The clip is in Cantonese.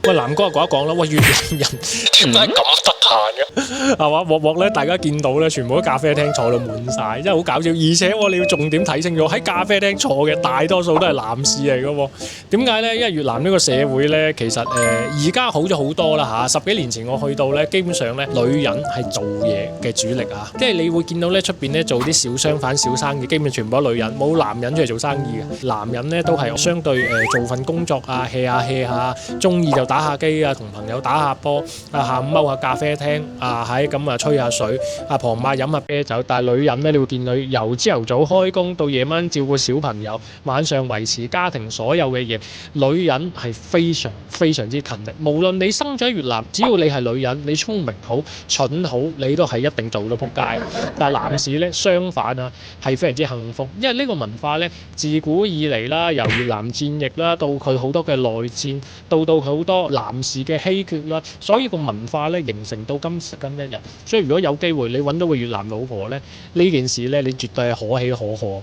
喂，南哥講一講啦，喂，越南人點解咁得閒嘅？係嘛，鑊鑊咧，大家見到咧，全部都咖啡廳坐到滿晒，真係好搞笑。而且你要重點睇清楚，喺咖啡廳坐嘅大多數都係男士嚟嘅喎。點解咧？因為越南呢個社會咧，其實而家好咗好多啦嚇。10幾年前我去到咧，基本上咧女人係做嘢嘅主力啊，即係你會見到咧出邊咧做啲小商販、小生意，基本全部都女人，冇男人出嚟做生意嘅。男人咧都係相對做份工作啊 hea 下 hea 下，中意就打下機啊，同朋友打下波啊，下午踎下咖啡廳啊，咁啊吹下水啊，傍晚飲下啤酒。但係女人咧，你會見佢由朝頭早開工到夜晚照顧小朋友，晚上維持家庭所有嘅嘢，女人係非常非常之勤力。無論你生咗喺越南，只要你係女人，你聰明好、蠢好，你都係一定做到仆街。但係男士咧相反啊，係非常之幸福，因為呢個文化咧自古以嚟啦，由越南戰役啦，到佢好多嘅內戰，到佢好多男士嘅稀缺啦，所以個文化咧形成到今時今日。所以如果有機會你揾到個越南老婆咧，呢件事咧你絕對係可喜可賀。